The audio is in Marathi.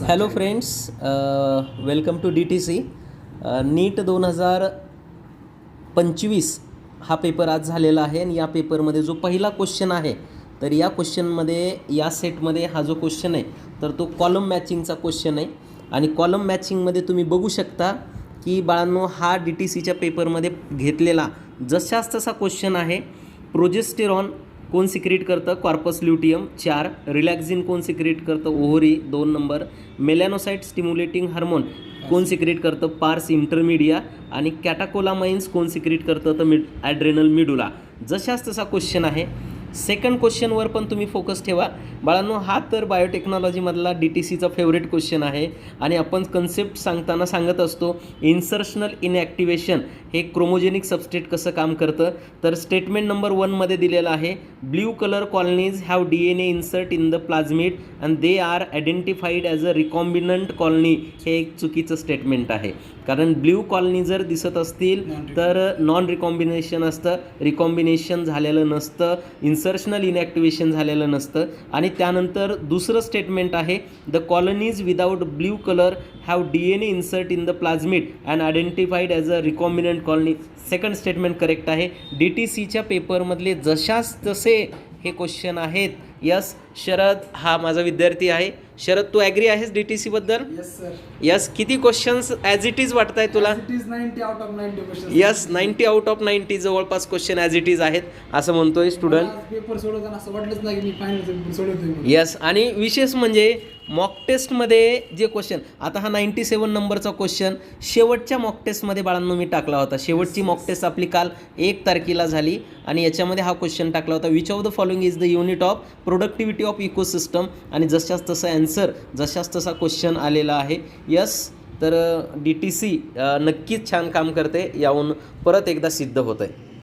Hello friends, welcome to DTC. NEET 2025 हा पेपर आज झालेला आहे आणि या पेपरमध्ये जो पहिला क्वेश्चन आहे, तर या क्वेश्चनमध्ये या सेटमध्ये हा जो क्वेश्चन आहे तर तो कॉलम मॅचिंगचा क्वेश्चन आहे. आणि कॉलम मॅचिंगमध्ये तुम्ही बघू शकता की बाळांनो, हा DTCच्या पेपरमध्ये घेतलेला जशाच तसा क्वेश्चन आहे. प्रोजेस्टेरॉन कोण सिक्रेट करतं? Corpus luteum 4. रिलॅक्झिन कोण सिक्रेट करतं? Ovary 2 number. Melanocyte stimulating hormone कोण सिक्रेट करतं? पार्स इंटरमिडिया. आणि कॅटाकोलामाइन्स कोण सिक्रेट करतं? तर ॲड्रेनल मिडुला. जशाच तसा क्वेश्चन आहे. सेकंड क्वेश्चनवर पण तुम्ही फोकस ठेवा बाळांनो. हा तर बायोटेक्नॉलॉजीमधला DTCचा फेवरेट क्वेश्चन आहे आणि आपण कन्सेप्ट सांगताना सांगत असतो इन्सर्शनल इनॲक्टिवेशन हे क्रोमोजेनिक सबस्टेट कसं काम करतं. तर स्टेटमेंट नंबर 1मध्ये दिलेलं आहे, blue colour colonies have DNA insert in the plasmid and they are identified as a recombinant colony. हे एक चुकीचं स्टेटमेंट आहे, कारण ब्ल्यू कॉलनी जर दिसत असतील तर नॉन रिकॉम्बिनेशन असतं, रिकॉम्बिनेशन झालेलं नसतं, इन्सर्शनल इनॲक्टिवेशन झालेलं नसतं. आणि त्यानंतर दुसरं स्टेटमेंट आहे, the colonies without blue colour have DNA insert in the plasmid and identified as a recombinant colony. Second statement correct आहे. DTCच्या पेपरमधले जशाच तसे हे क्वेश्चन आहेत. यस शरद हा माझा विद्यार्थी आहे. शरद, तू ॲग्री आहेस DTC बद्दल? Yes sir. यस. किती क्वेश्चन्स ॲज इट इज वाटत आहे तुला? It is 90 out of 90 question. Yes, 90 out of 90 जवळपास क्वेश्चन ॲज इट इज आहेत असं म्हणतोय स्टुडंट. पेपर सोडवताना असं वाटलंच नाही की मी फायनल पेपर सोडवतोय. यस. आणि विशेष म्हणजे मॉक टेस्टमध्ये जे क्वेश्चन, आता हा 97 नंबरचा क्वेश्चन शेवटच्या मॉक टेस्टमध्ये बाळांनो मी टाकला होता. शेवटची मॉक टेस्ट आपली काल 1 तारखेला झाली आणि याच्यामध्ये हा क्वेश्चन टाकला होता, which of the following is the unit of productivity of ecosystem. आणि जशाच तसा ॲन्सर, जशाच तसा क्वेश्चन आलेला आहे. यस. तर DTC नक्कीच छान काम करते, याहून परत एकदा सिद्ध होतं आहे.